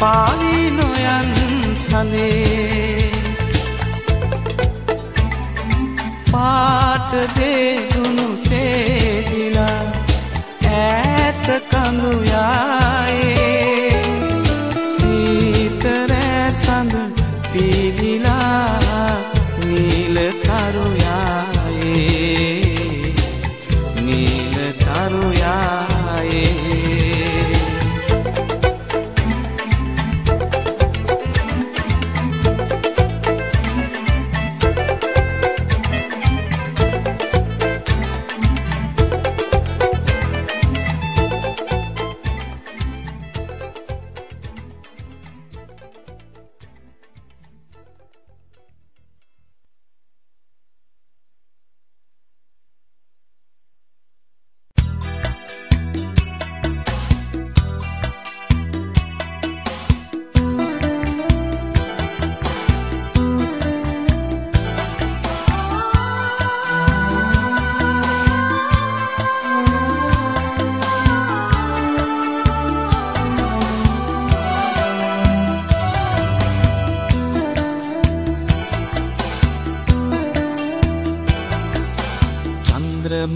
පාවි නොයන් සඳේ පාට දෙදුණු සේදිලා ඈත කඳු යායේ සීතර සඳ පීදිලා නීල තරු යායේ නීල තරු යායේ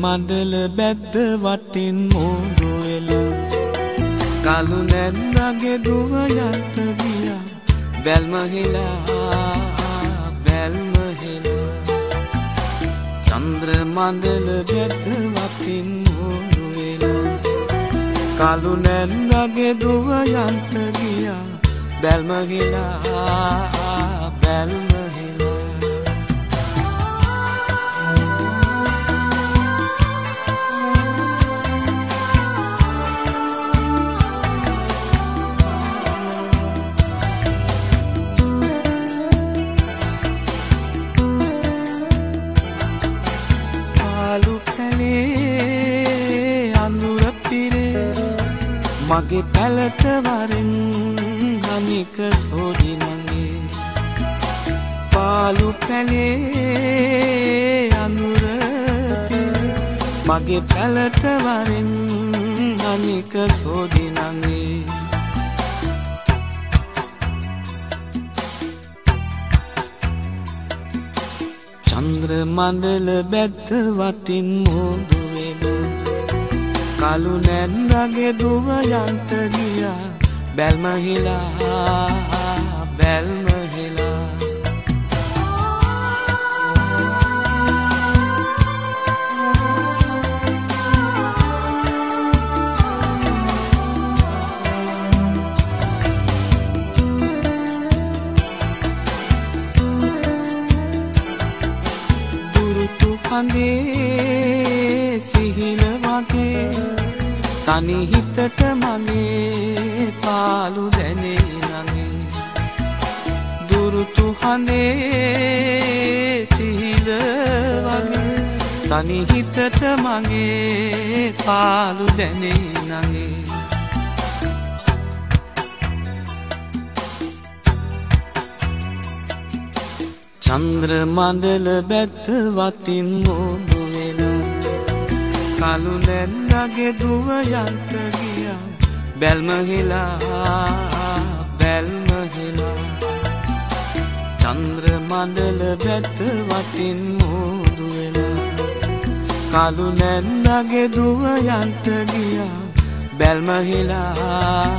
මඩල බැද්ද වටින් මෝදු වෙලා කලු නැන්දගේ දුව යට ගියා බැල්ම හෙලා චන්ද්‍ර මඩල බැද්ද වටින් මෝදු වෙලා කලු නැන්දගේ දුව යට ගියා බැල්ම හෙලා මගේ පැලට වරෙන් අනික සෝඩි නංගේ පාලු පැලේ අඳුර මගේ පැලට වරෙන් අනික සෝඩි නංගේ චන්ද්‍ර මණ්ඩල බැද්ද වටින් මෝදු කලු නැන්දගේ දුව යන්ත ගියා බැල්ම හිලා දුරුතු කඳේ සිහිල වගේ තනි හිතට මගේ පාලු දැනේ නගේ දුරුතු හඳේ සිහිල වගේ තනි හිතට මගේ පාලු දැනේ නගේ චන්ද්‍ර මණ්ඩල බැද්ද වටින් මෝදු කලු නැන්දගේ දුව යන්ත ගියා බැල්ම හෙලා චන්ද්‍ර මණ්ඩල බැද්ද වටින් මෝදු වෙලා කලු නැන්දගේ දුව යන්ත ගියා බැල්ම හෙලා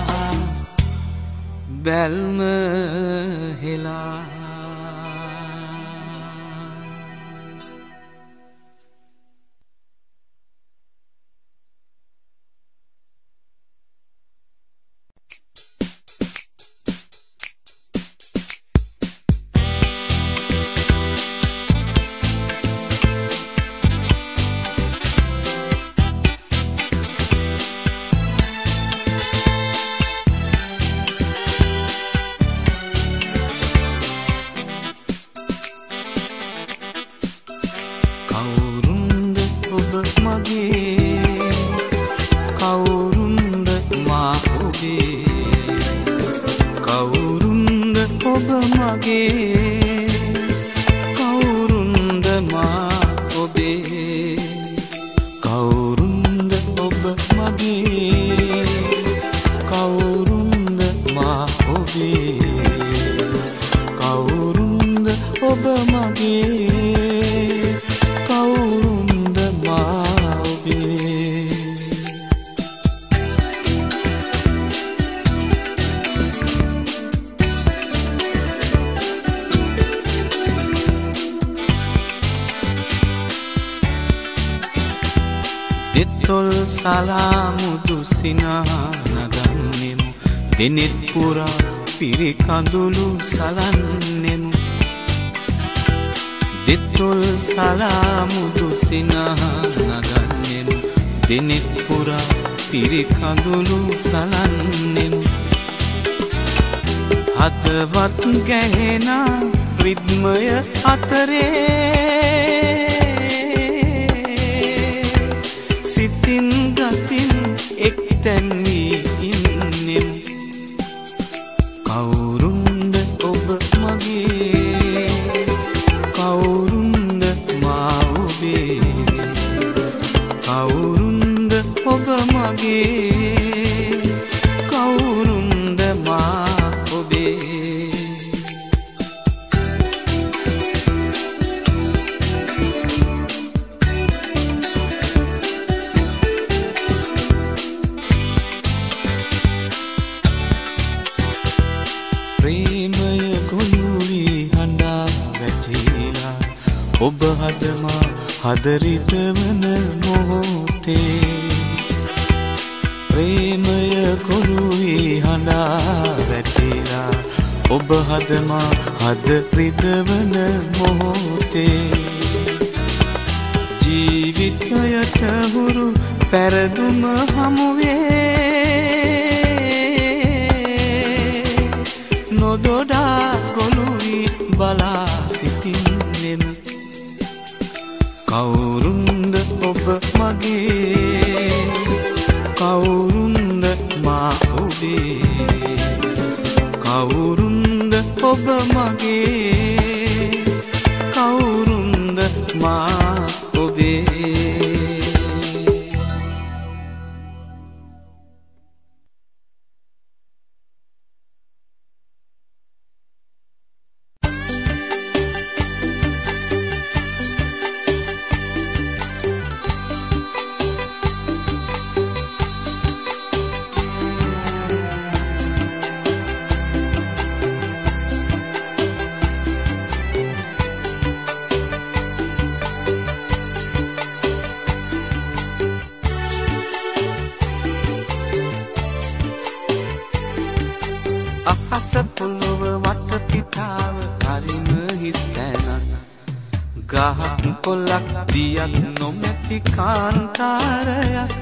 සලාමුදු සිනහනගන්නෙමු දිනෙත් පුරා පිරිකඳුළු සලන්නෙමු දෙතුල් සලාමුදු සිනහනගන්නෙමු දිනෙත් පුරා පිරිකඳුළු සලන්නෙමු හදවත් ගැහෙන රිද්මය අතරේ සිතින් ගතින් එක්තැන් වී ඉන්නෙමු කවුරුන්ද ඔබ මගේ කවුරුන්ද මා ඔබේ කවුරුන්ද ඔබ මගේ කවුරුන්ද මා ඔබේ ප්‍රේමය ගොළුවී හඬා වැටිලා ඔබ හදමා හදරිතවන මොහොතේ ප්‍රේමය ගොළුවී හඬා වැටිලා ඔබ හදමා හදරිතවන මොහොතේ ජීවිතයට හුරු පැරදුම හමුවේ නොදොඩා ගොළුවී බලා සිටින්නෙමු කවුරුන්ද ඔබ මගේ කවුරුන්ද මා ඔබේ කවුරුන්ද ඔබ මගේ කවුරුන්ද මා ඔබේ අහස පොළොව වටපිටාව හරිම හිස් තැනක් ගහක් කොළක් දියක් නොමැති කාන්තාරයක්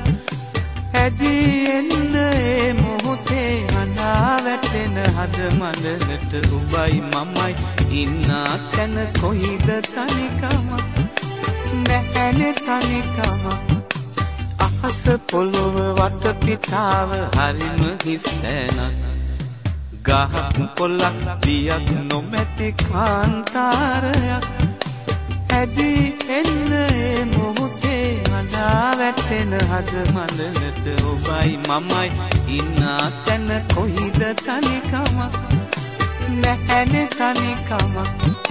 ඇදී එන්න ඒ මොහොතේ හඬා වැටෙන හද මඬලට උඹයි මමයි ඉන්නා තැන කොයිද තනිකම නැහැනේ තනිකම අහස පොළොව වටපිටාව හරිම හිස් තැනක් ගහක් කොළක් දියක් නොමැති කාන්තාරයක් ඇදී එන්න ඒ මොහොතේ හඬා වැටෙන හද මඬලට ඔබයි මමයි ඉන්නා තැන කොයිද තනිකම නැහැනේ තනිකම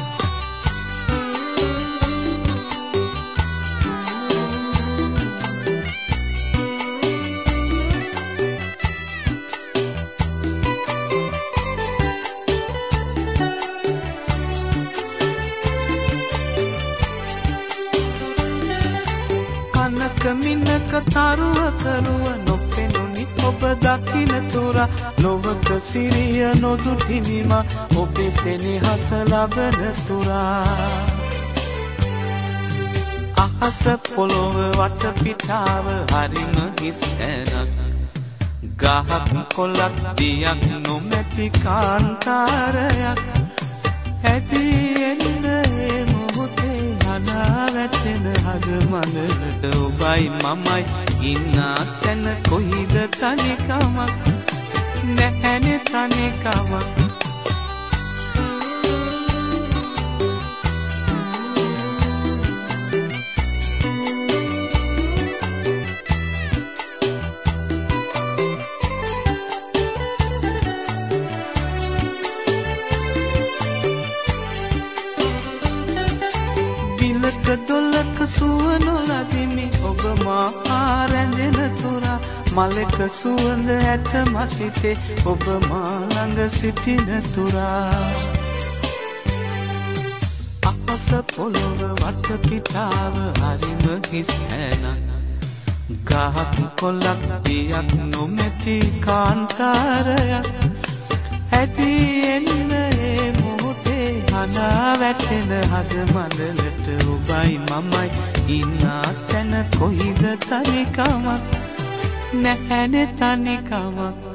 මිනක තරුව කරුව නොපෙනුනි ඔබ දකින තුරා නොවක සිරිය නොදුටිමිම ඔබේ සෙනෙහස ලබන තුරා අහස පොළොව වටපිටාව හරිම හිස් තැනක් ගහක් කොළක් දියක් නොමැති කාන්තාරයක් ඇදී එන්න ඒ මොහොතේ හඬා වැටෙන හද මඬලට ඔබයි මමයි ඉන්නා තැන කොයිද තනිකමක් නැහැනේ තනිකමක් දොලක සුවනො ලදිමි ඔබ මා රැඳෙන තුරා මලක සුවඳ ඇත මසිතේ ඔබ මා ළඟ සිටින තුරා අහස පොළොව වටපිටාව හරිම හිස් තැනක් ගහක් කොළක් පියක් නොමැති කාන්තාරයක් ඇති එන්න ඒ මොහොතේ හනා වැටෙන හද මඩලට ඔබයි මමයි ඉන්නා තැන කොයිද තනිකමක් නැහැනේ තනිකමක්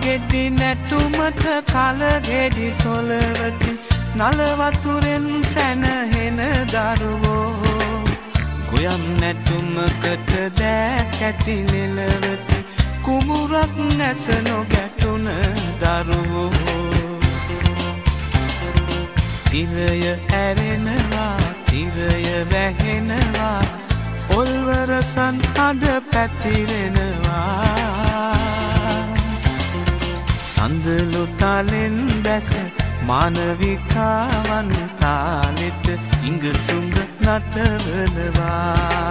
කලගෙඩි නැටුමට කලගෙඩි සොලවති නලවතුරෙන් සැනහෙන දරුවෝ ගොයම් නැටුමකට දෑක් ඇති ලෙලවති කුඹුරක් නැස නොගැටුන දරුවෝ තිරය ඇරෙනවා තිරය වැහෙනවා ඔල්වරසන් අඩ පැතිරෙනවා සඳලු තාලෙන් බැස මානවිකාවන් තාලෙට ඉංගසුඹ නටවනවා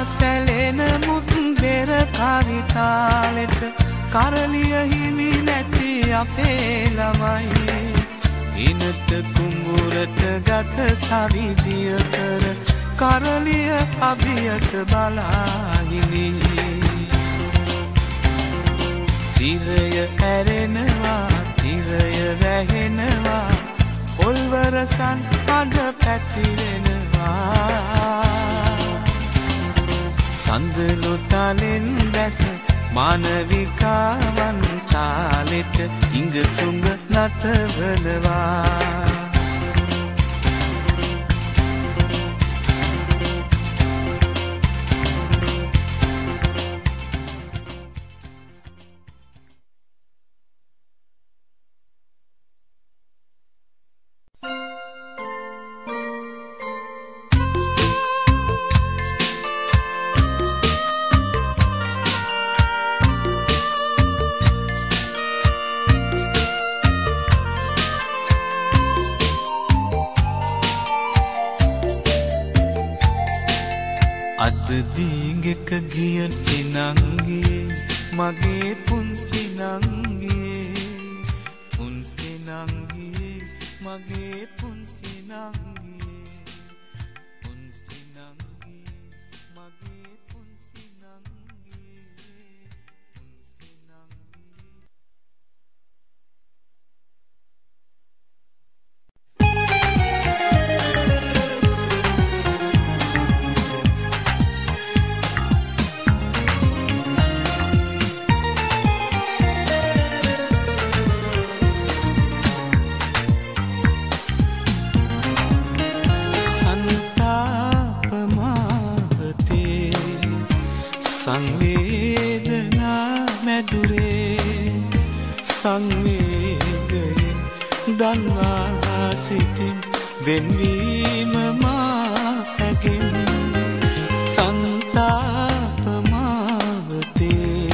සැලෙන මුත් බෙර කවිතාලෙට කරලිය හිමි නැති අපේ ළමයි ඉනට කුඹුරට ගත සවිදිය කර කරලිය අභියස බලාහිනි තිරය ඇරෙනවා තිරය වැහෙනවා ඔල්වරසන් අඩ පැතිරෙනවා සඳලු තාලෙන් බැස මානවිකාවන් තාලෙට ඉංගසුඟ නටවනවා දීගෙක ගිය චිනංගියේ මගේ පුංචි නංගියේ පුංචි නංගියේ මගේ පුංචි නංගියේ පුංචි නංගියේ මගේ පුංචි නංගියේ පුංචි නංගියේ සංවේදනා මැදුරේ සංවේගයෙන් දන්වා සිටින් වෙන්වීම මාහැගෙන් සංතාප මාවතේ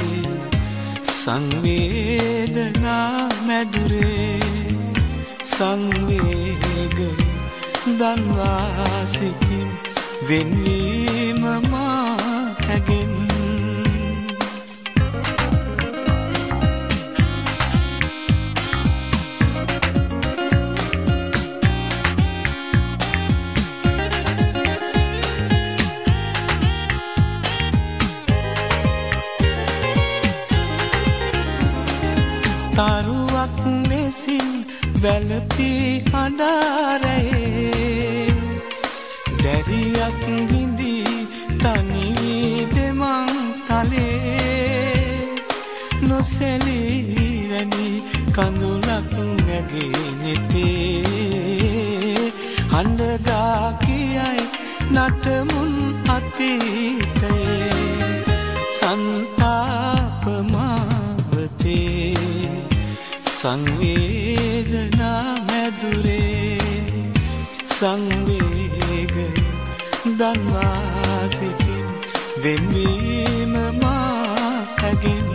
සංවේදනා මැදුරේ සංවේගයෙන් දන්වා සිටින් වෙන්වීම මාහැගෙන් තරුවක් ලෙසින් වැළපී හඬාරයේ දැරියක් විඳී තනි වී දෙමන් තලේ නොසැලී රැඳි කඳුලක් නැගේ නෙතේ හඬගා කියයි නටමුන් අතීතයේ සංතාප මාවතේ සංවේදනා මැදුරේ සංවේගයෙන් දන්වා සිටින් වෙන්වීම මාහැගෙන්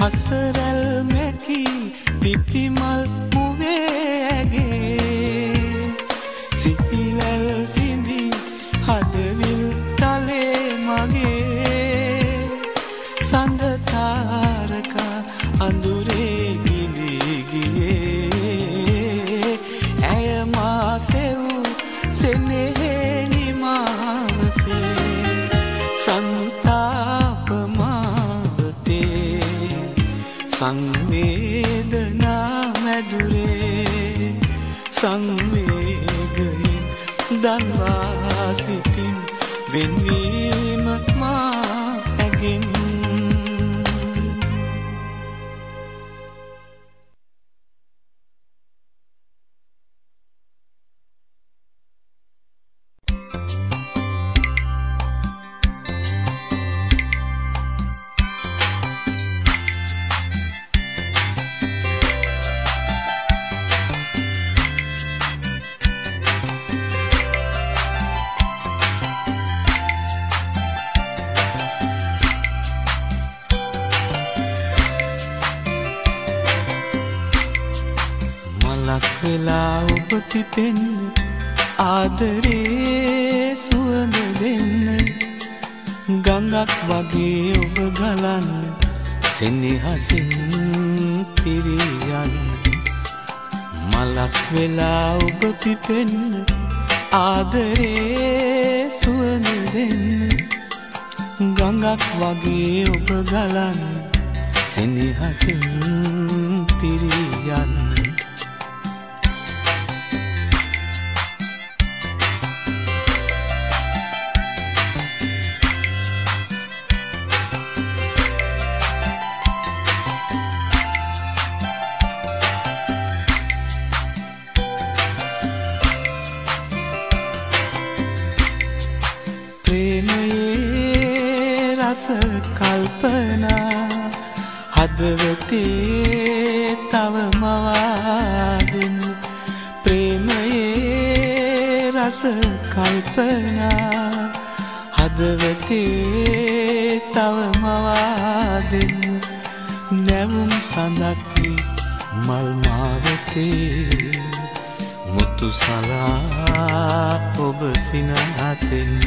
හසරැල් මැකී පිපිමල් මුවේගේ සිපිලල් සිඳි හදවිල් තලේ මගේ සඳ තාරකා අඳුරේ ගිලී ගියේ ඇය මා සෙව් සෙනෙහෙලි මාවසේ සංතාප මාවතේ සංවේදනා මැදුරේ සංවේගයෙන් දන්වා සිටින් වෙන්වීම මාහැගෙන් වෙලා ඔබ පිපෙන්න ආදරේ සුවඳ දෙන්න ගඟක් වගේ ඔබ ගලන්න සෙනෙහසින් පිරියන්න මලක් වෙලා ඔබ පිපෙන්න ආදරේ සුවඳ දෙන්න ගඟක් වගේ ඔබ ගලන්න සෙනෙහසින් පිරියන්න කල්පනා හදවතේ තව මවාගෙන ප්‍රේමයේ රස කල්පනා හදවතේ තව මවාගෙන නැවුම් සඳක් මල් මාවතේ මුතු සලා ඔබ සිනහසෙන්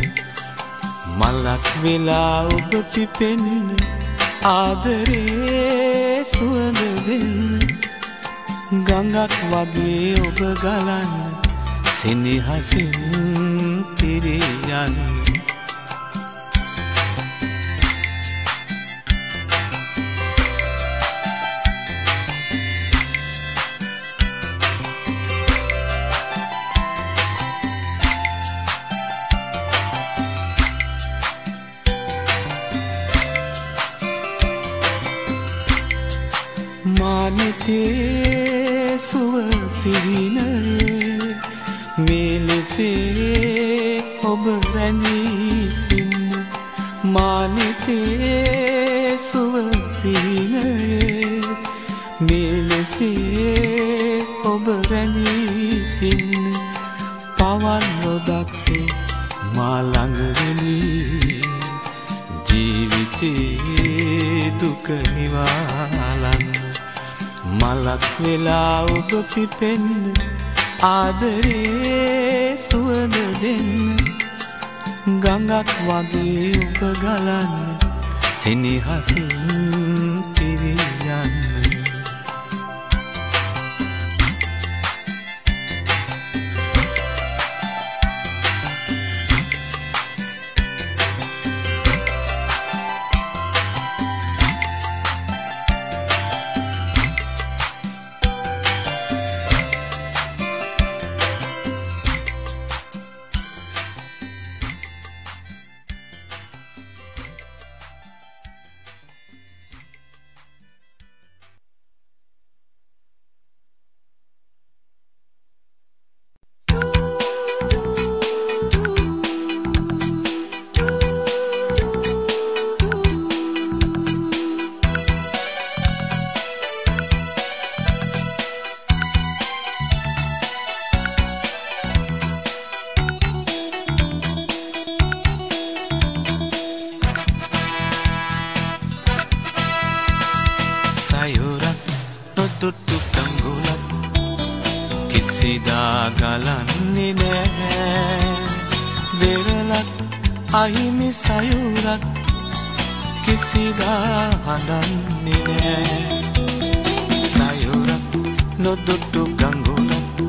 මලක් වෙලා ඔබ පිපෙන්න ආදරේ සුවඳ දෙන්න ගඟක් වගේ ඔබ ගලන්න සෙනෙහසින් පිරියන්න ජනිතේ සුව සිහිනයේ මේ ලෙසේ ඔබ රැඳී ඉන්න මානිතේ සුව සිහිනයේ මේ ලෙසේ ඔබ රැඳී ඉන්න පවන් නොදක්සේ මා ළඟ වෙලී ජීවිතේ දුක නිවාලන්න මලක් වෙලා ඔබ පිපෙන්න ආදරේ සුවඳ දෙන්න ගඟක් වගේ ඔබ ගලන්න සෙනෙහසින් පිරියන්න ගලන්නේ නෑ වෙරළක් අහිමි සයුරක් කිසිදා හඬන්නේ නෑ සයුරක් නොදුටු ගඟුලක්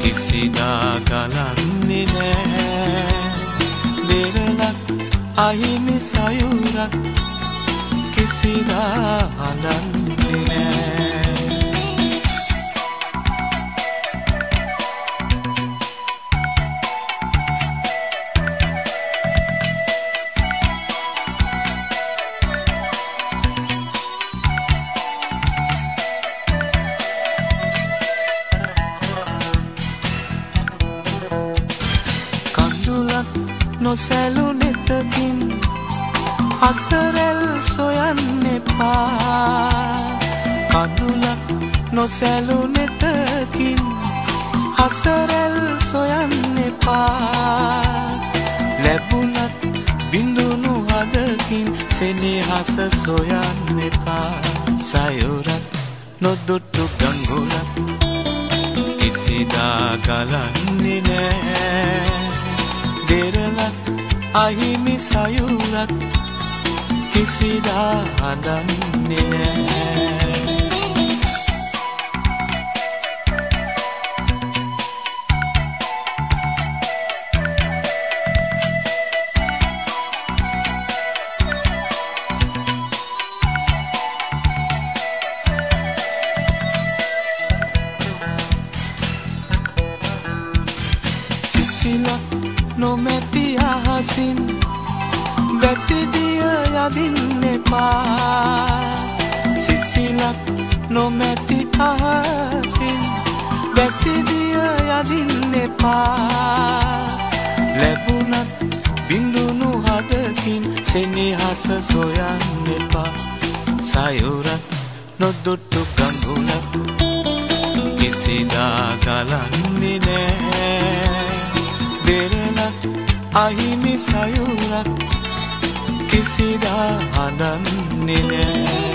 කිසිදා ගලන්නේ නෑ වෙරළක් අහිමි සයුරක් කිසිදා හඬන්නේ නෑ නොසැලුනෙතකින් හසරැල් සොයන්න එපා කඳුලක් නොසැලුනෙතකින් හසරැල් සොයන්න එපා ලැබුණත් බිඳුණු හදකින් සෙනෙහස සොයන්න එපා සයුරක් නොදුටු ගඟුලක් කිසිදා ගලන්නේ නෑ වෙරළක් අහිමි සයුරක් කිසිදා හඬන්නේ නෑ නොමැති අහසින් වැසිදිය යදින්න එපා සිසිලක් නොමැති අහසින් වැසිදිය යදින්න එපා ලැබුණත් බිඳුණු හදකින් සෙනෙහස සොයන්න එපා සයුරක් නොදුටු ගඟුලක් කිසිදා ගලන්නේ නෑ වෙරළක් අහිමි සයුරක් කිසිදා හඬන්නේ නෑ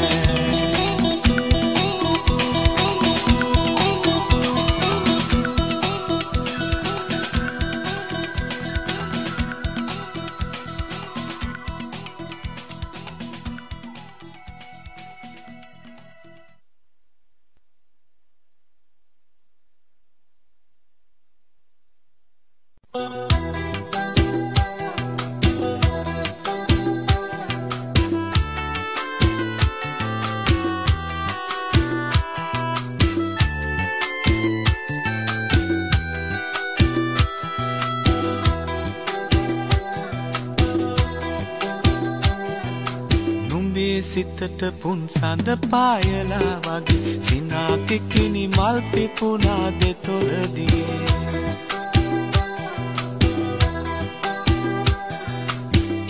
සිතට පුන් සඳ පායලා වගේ සිනාක කිනි මල් පිපුණා දෙතොලදී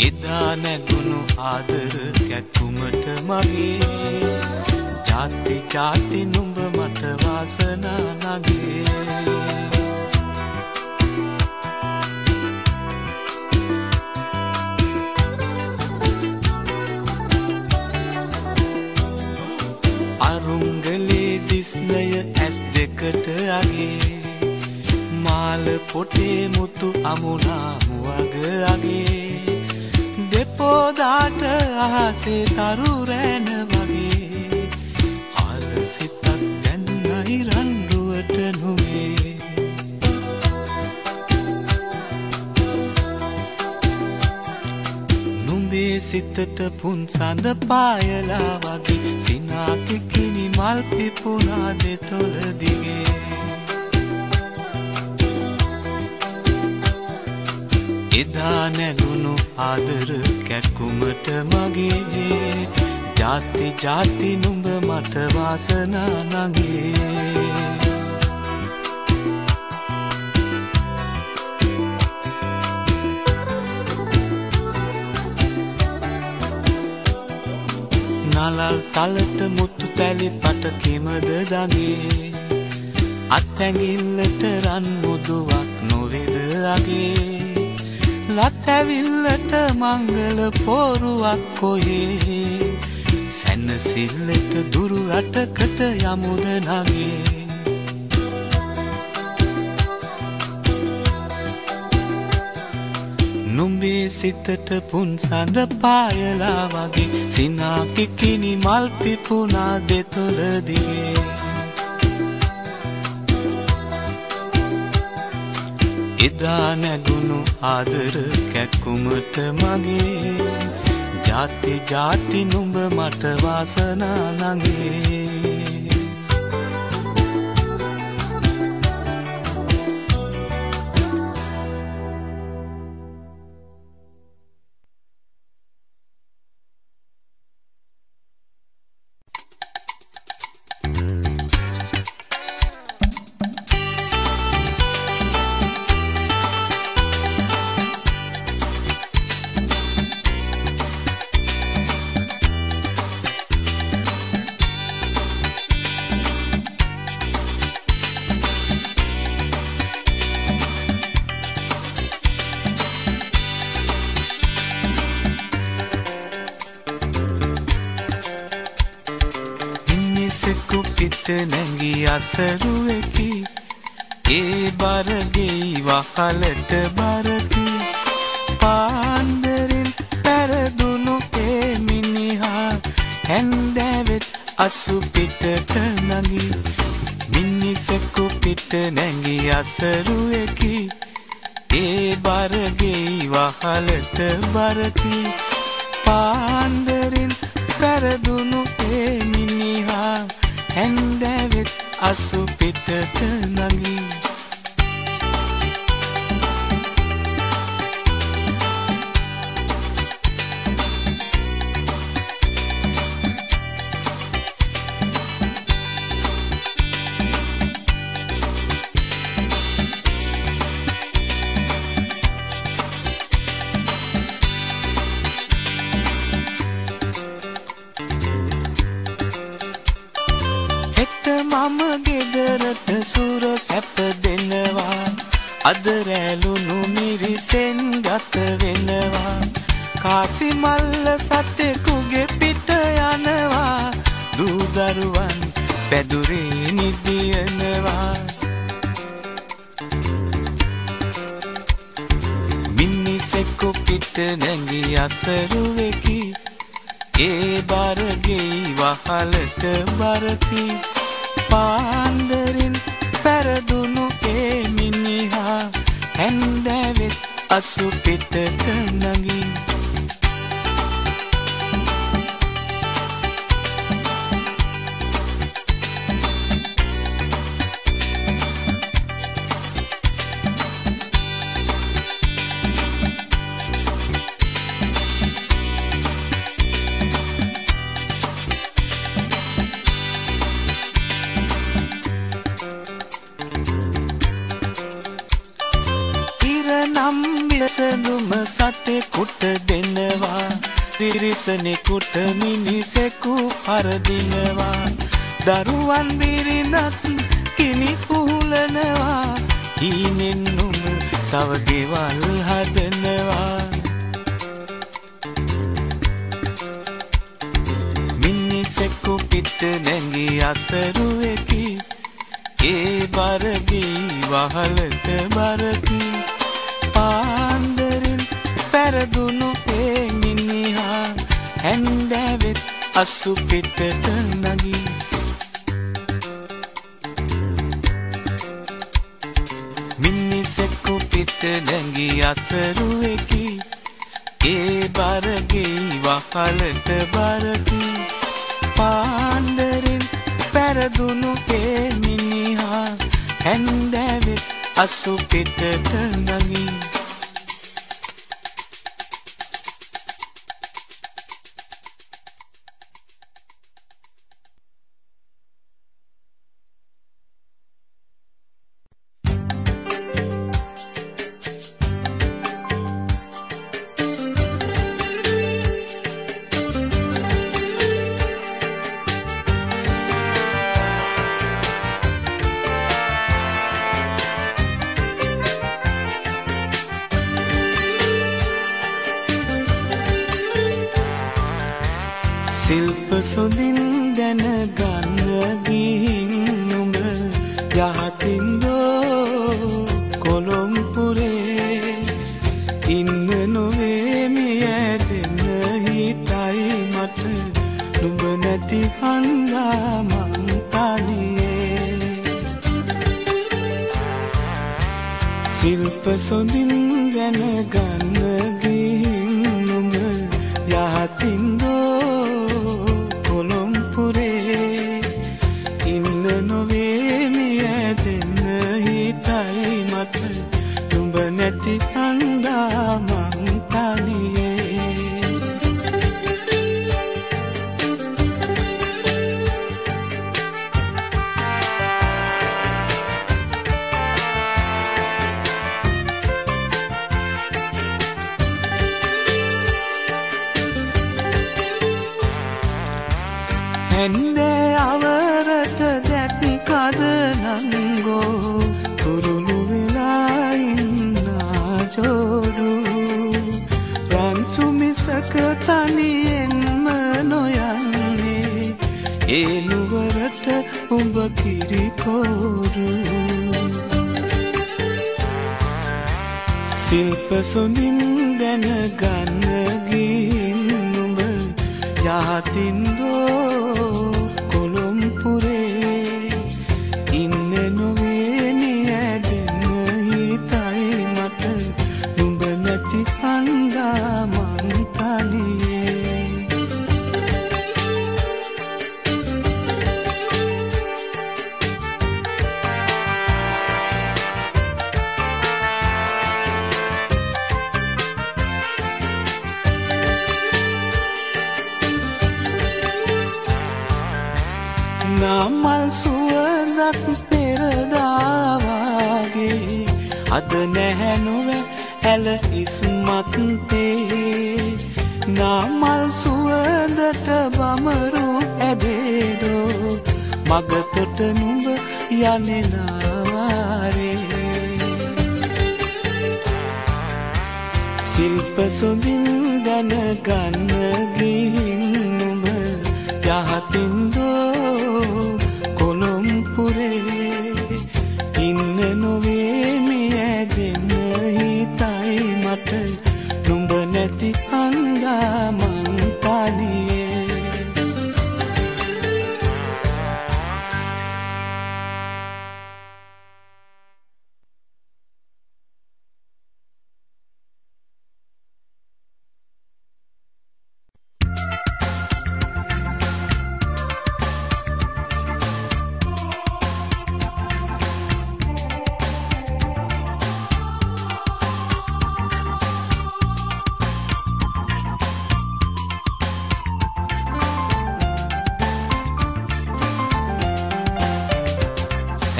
එදා නැගුණු ආදර කැක්කුමට මගේ ජාති ජාති නුඹ මට වාසනා නගේ අරුංගලේ දිස්නය ඇස් දෙකට අගේ මාල පොටේ මුතු අමුණා මුවග අගේ දෙපොදාට අහසේ තරු රැන වගේ ආලසිතක් දැන්නයි රන්රුවට නොවේ නුඹේ සිතට පුන් සඳ පායලා වගේ සිනාක කිනි මල් පිපුණා දෙතොල දිගේ එදා නැගුණු ආදර කැක්කුමට මගේ ජාති ජාති නුඹ මට වාසනා නගේ නලල් තලට මුතු පැලි පට කිමද දගේ අත්ඇඟිල්ලට රන් මුදුවක් නොවේද අගේ ලත් ඇවිල්ලට මංගල පෝරුවක් කොයේ සැනසිල්ලට දුරු රටකට යමුද නගේ නුඹේ සිතට පුන් සඳ පායලා වගේ සිනාක කිනි මල් පිපුණා දෙතොල දිගේ එදා නැගුණු ආදර කැක්කුමට මගේ ජාති ජාති නුඹ මට වාසනා නගේ නැගී අසරුවකි ඒ බරගෙයි වහලට බරකි පාන්දරින් පැරදුණු ඒ මිනිහා හැන්දෑවෙත් අසු පිටට නගී මිනිසෙකු පිට නැගී අසරුවකි ඒ බරගෙයි වහලට බරකි පාන්දරින් පැරදුණු ඒ මිනිහා හැන්දෑවෙත් අසු පිටට නගී මම ගෙදරට සුර සැප දෙනවා අද රැළුණු මිරිසෙන් ගත වෙනවා කාසි මල්ල සතෙකුගේ පිට යනවා දූ දරුවන් පැදුරේ නිදියනවා මිනිසෙකු පිට නැගී අසරුවෙකි ඒ බරගෙයි වහලට බරකි පාන්දරින් පැරදුණු ඒ මිනිහා හැන්දෑවෙත් අසු පිටට නගී විසඳුම සතෙකුට දෙනවා තිරිසනෙකුට මිනිසෙකු පරදිනවා දරුවන් බිරිඳත් කිනි පුහුලනවා හීනෙන් නුඹ තව ගෙවල් හදනවා මිනිසෙකු පිට නැගී අසරුවෙකි ඒ බරගී වහලට බරකි පාන්දරින් පැරදුණු ඒ මිනිහා හැන්දෑවෙත් අසු පිටට නගී මිනිසෙකු පිට නැගී අසරුවෙකි ඒ බරගී වහලට බරකි පාන්දරින් පැරදුණු ඒ මිනිහා හැන්දෑවෙත් අසු පිටට නගී සිල්ප සොඳින් දැනගන්න ගිහින් නුඹ යහතින්දෝ කොළොම්පුරේ ඉන්න නොවේ මිය දෙන්න හිතයි මට නුඹ නැති හන්දා මං තනියේ සිල්ප සොඳින් දැනගන්න ගිහින් නුඹ යහතින්දෝ නැති හන්දා මං තනියේ හැන්දේ අවරට දැක්කද නංගෝ තුරුළු වෙලා ජෝඩු රන්තු මිසක තනියෙන්ම නොයන්නේ ඒ නුවරට උඹ කිරිපෝරු සිල්ප සොඳින් දැනගන්න ගිහින් නුඹ යහතින්දෝ කොළොම්පුරේ ඉන්න නොවේ නියැදෙන්න හිතයි මට නුඹ නැති හන්දා මං තනියේ නාමල් සුවඳක් පෙරදාවාගේ අද නැහැ නොවේ ඇල ඉස්මත්තේ නාමල් සුවඳට බමරු ඇදේදෝ මගතොට නුඹ යනෙනාවාරේ සිල්ප සොඳින් දැනගන්න ගිහින් නුඹ යහතින්දෝ කොළොම්පුරේ ඉන්න නොවේ මියැදෙන්න හිතයි මට නුඹ නැති හන්දා මං තනියේ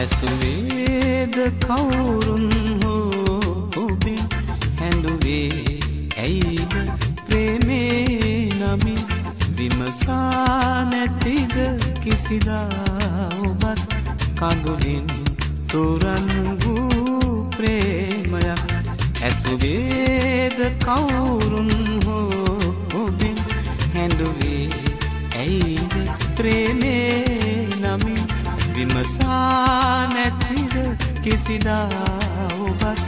ඇසුවේද කවුරුන් හෝ ඔබේ හැඳුවේ ඇඬුවේ ඇයිද ප්‍රේමේ නමින් විමසා නැතිද කිසිදා ඔබත් කඳුලින් තුරන් වූ ප්‍රේමයක් ඇසුවේද කවුරුන් හෝ ඔබෙන් ඇඬුවේ ඇයිද ප්‍රේමේ නමින් විමසා නැතිද කිසිදා ඔබත්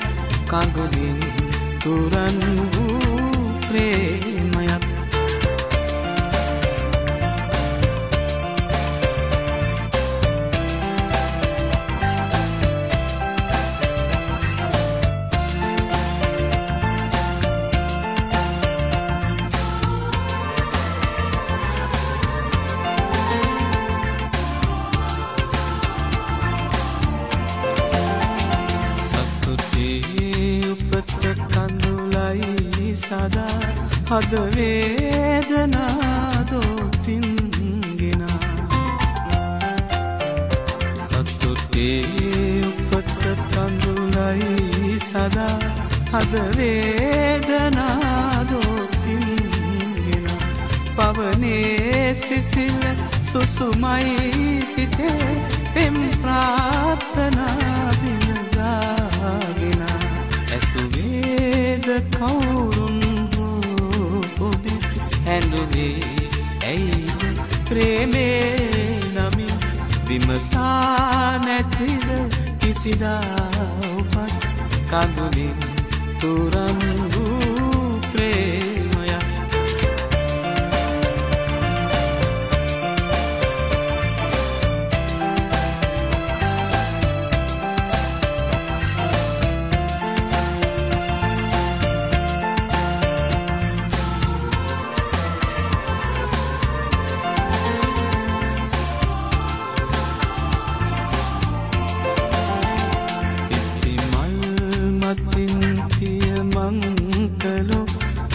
කඳුලින් තුරන් වූ ප්‍රේමයක් හද වේදනා දෝතින්ගෙන සතුටේ උපත කඳුලයි සදා හද වේදනා දෝතින්ගෙන පවනේ සිසිල් සුසුමයි සිතේ පෙම් ප්‍රාර්ථනා බිනගාගෙන ඇසුවේද කවුරුන් ඇඬුවේ ඇයිද ප්‍රේමේ නමින් විමසා නැතිද කිසිදා ඔබත් කඳුලින් තුරන් වූ ප්‍රේමයක්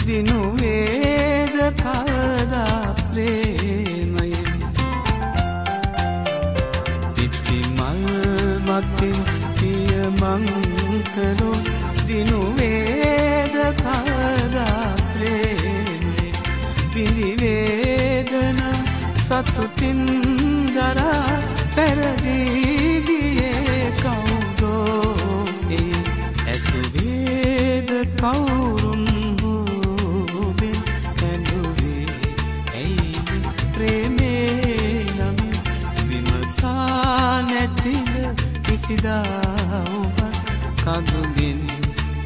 දිනුවේද කවදා ප්‍රේමයෙන් පිපි මල් මතින් පිය මංකලෝ දිනුවේද කවදා ප්‍රේමයෙන් පිළි වේදනා සතුටින් දරා පැරදී ගියේ කවුදෝ ඒ ඇසුවේද කවුරුන් කිසිදා ඔබත් කඳුලින්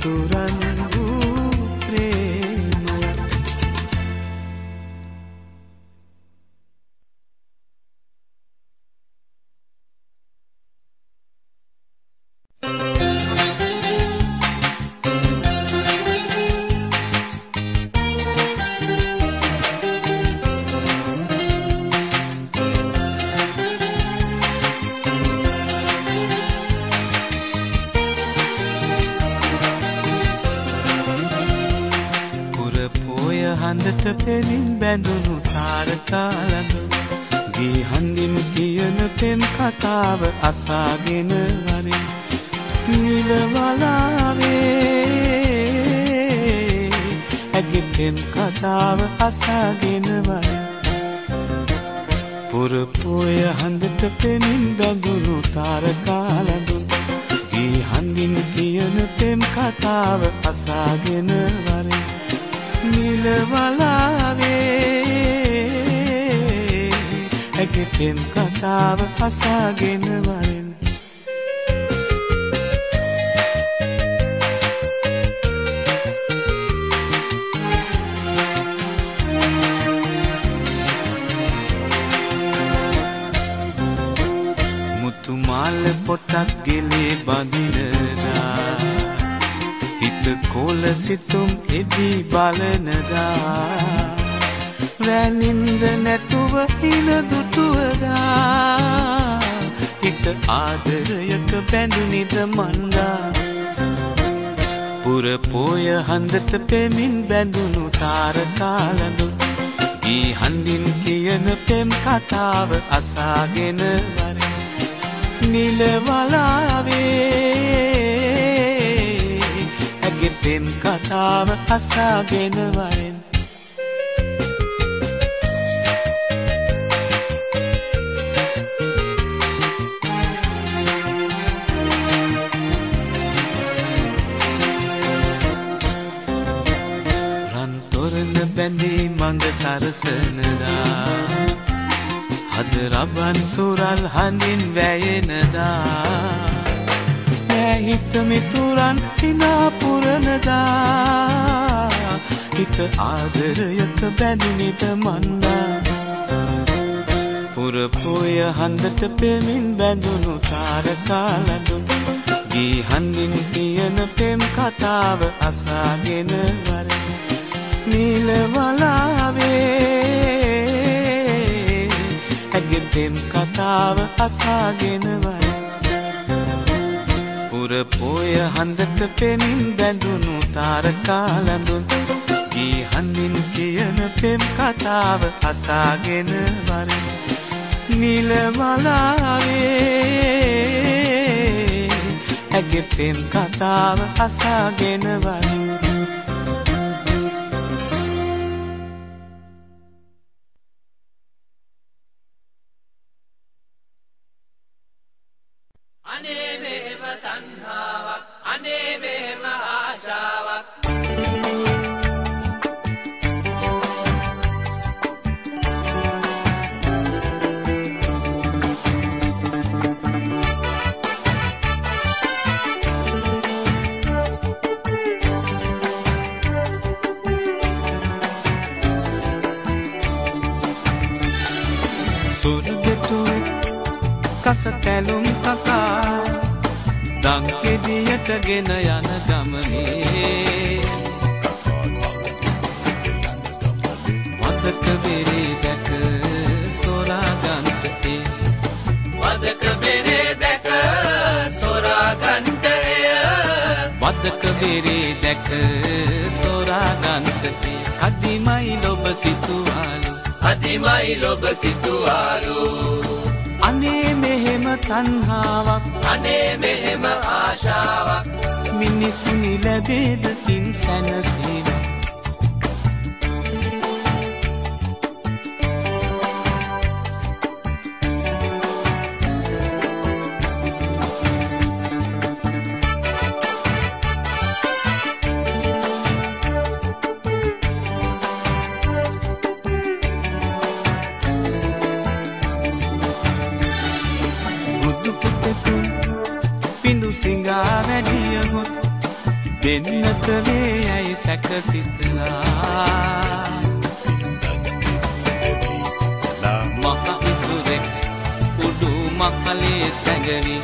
තුරන් වූ ප්‍රේමයක් හඳට පෙමින් බැඳුණු තාරකාලඳ ගී හඬින් කියන පෙම් කතාව අසාගෙන වරින් නිලවලාවේ ඇගේ පෙම් කතාව අසාගෙන වරින් පුරපොය හඳට පෙමින් බැඳුණු තාරකාලඳ ගී හඬින් කියන පෙම් කතාව අසාගෙන වරින් නිලවලාවේ ඇගේ පෙම් කතාව අසාගෙන වරින් මුතු මාල පොටක් ගෙලේ බඳිනදා හිත කොල සිතුම් එදී බලනදා වැනින්ද නැතුව හින දුටුවදා හිත ආදරයක බැඳුනිද මන්දා පුරපොය හඳට පෙමින් බැඳුණු තාරකාලඳු ඊ හඬින් කියන පෙම් කතාව අසාගෙන වරින් නිලවලාවේ ඇගේ පෙම් කතාව කතාව අසාගෙන වරෙන් රන්තොරණ බැඳී මඟ සරසනදා හද රබන් සුරල් හඳින් වැයෙනදා හිත මිතුරන් හිනා පුරනදා හිත ආදරයක බැඳුනිද මන්දා පුරපොය හන්දට පෙමින් බැඳුණු තාරකාලඳුන් ගී හන්දින් කියන පෙම් කතාව අසාගෙන වර නීල වලාවේ ඇගේ පෙම් කතාව අසාගෙන වර පුරපොය හන්දට පෙමින් බැඳුණු තාරකාලඳුන් ගී හන්දින් කියන පෙම් කතාව අසාගෙන වර නිල මලාවේ ඇගේ පෙම් කතාව අසාගෙන වර කසතැලුම් කකා දංගෙඩියට ගෙන යන ගමනේ වදක බෙරේ දැක සොරාගන්ට වදක බෙරේ දැක සොරාගන්ට වදක බෙරේ දැක සොරාගන්ට කදිමයි ලොබ සිතුවාලු කදිමයි ලොබ සිතුවාලු අනේ මෙහෙම තණ්හාවක් අනේ මෙහෙම ආශාවක් මිනිසුනි ලැබෙද තින් සැනසීම දෙන්නත වේයයි සැකසිතලා මහ ඉසුරෙක් උඩු මහලේ සැඟවි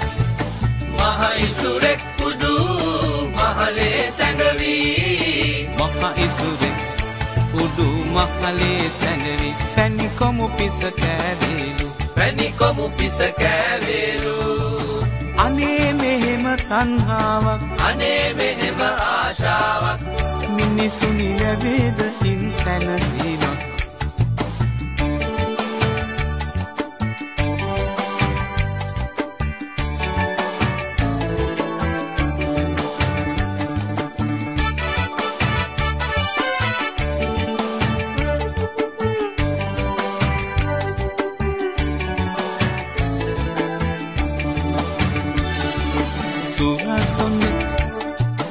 මහ ඉසුරෙක් උඩු මහලේ සැඟවි මහ ඉසුරෙක් උඩු මහලේ සැඟවි පැණි කොමු පිස කෑවේලු පැණි කොමු පිස කෑවේලු අනේ මෙහෙම තණ්හාවක් අනේ මෙහෙම ආශාවක් මිනිසුනි ලැබෙද තින් සැනසීමක්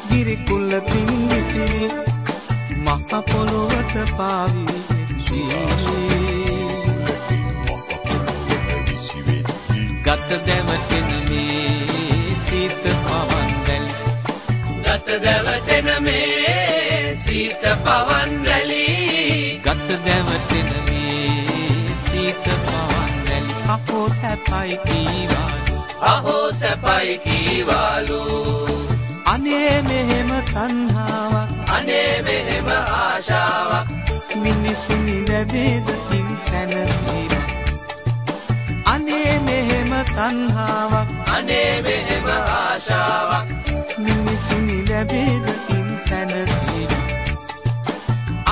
ගිරිකුල්ල පිංවිසිරි මහ පොළොවට පාවී ගත දැවටෙන මේ සීත පවන් රැලි ගත දැවටෙන මේ සීත පවන් රැලි ගත දැවටෙන මේ සීත පවන් රැලි අපෝ සැපයි කීවාලු අහෝ සැපයි කීවාලු අනේ මෙහෙම තණ්හාවක් අනේ මෙහෙම ආශාවක් මිනිසුනි ලැබෙද තින් සැනසීම අනේ මෙහෙම තණ්හාවක් අනේ මෙහෙම ආශාවක් මිනිසුනි ලැබෙද තින් සැනසීම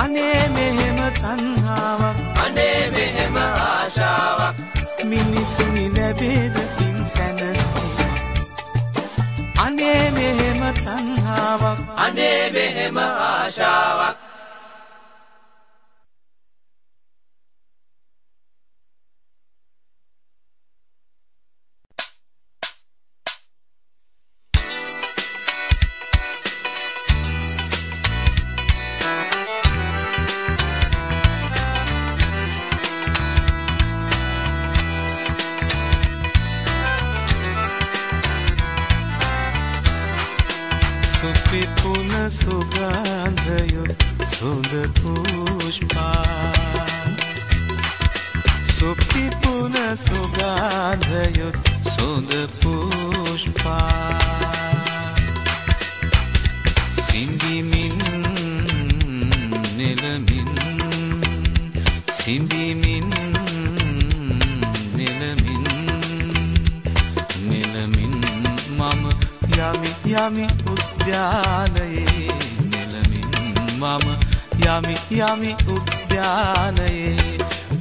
අනේ මෙහෙම තණ්හාවක් අනේ මෙහෙම ආශාවක් මිනිසුනි ලැබෙද තින් සැනසීම අනේ මෙහෙම තණ්හාවක් ආශාවක් අනේ මෙහෙම ආශාවක් සුපිපුන සුගන්ධයුත් සුඳ පුෂ්පා සුපිපුන සුගන්ධයුත් සුඳ පුෂ්පා සිඹිමින් නෙලමින් සිඹිමින් නෙලමින් නෙලමින් මම යමි යමි උද්‍යානයේ නෙලමින් මම යමි යමි උද්‍යානයේ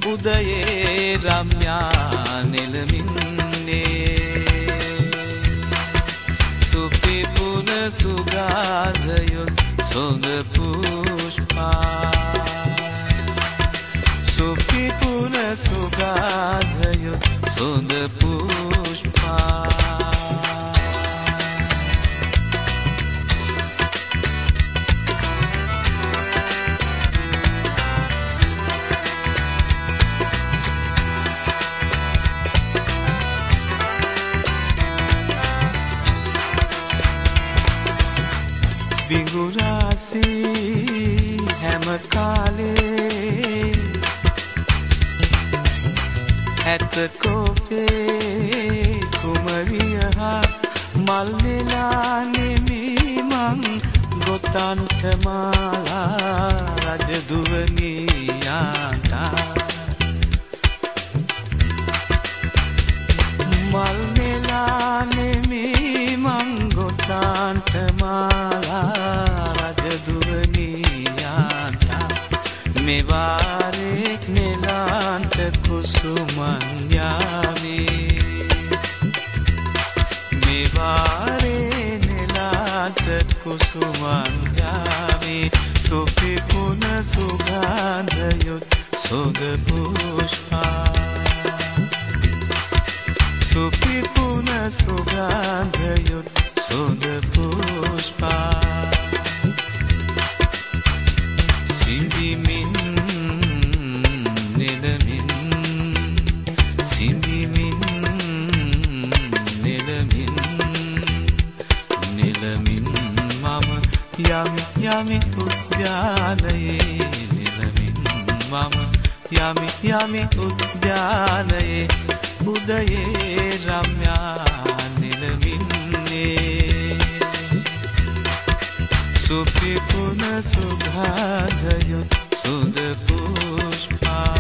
උදයේ රම්‍යා නෙලමින්නේ සුපිපුන සුගන්ධයුත් සුඳ පුෂ්පා සුපිපුන සුගන්ධයුත් සුඳ පුෂ්පා විගුරාසී හැම කාලේ ඇත කෝපේ කුමරිය හා මල් නෙලා නෙමී මං ගොතන්ට මාලා රජදුවනියාට මල් නෙලා නෙමී මං ගොතන්ට මාලා රජදුවනියාට මෙවාරෙක් නෙලාන්ට කුසුමන් යාමේ මෙවාරේ නෙලාන්ට කුසුමන් යාමේ සුපිපුන සුගන්ධයුත් සුඳ පුෂ්පා සුපිපුන සුගන්ධයුත් සුඳ පුෂ්පා සිඹිමින් නෙලමින් සිඹිමින් නෙලමින් නෙලමින් මම යමි යමි උද්‍යානයේ නෙලමින් මම යමි යමි උද්‍යානයේ උදයේ රම්‍යා නෙලමින්නේ සුපිපුන සුගන්ධයුත් සුඳ පුෂ්පා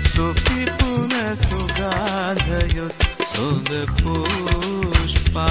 සුපිපුන සුගන්ධයුත් සුඳ පුෂ්පා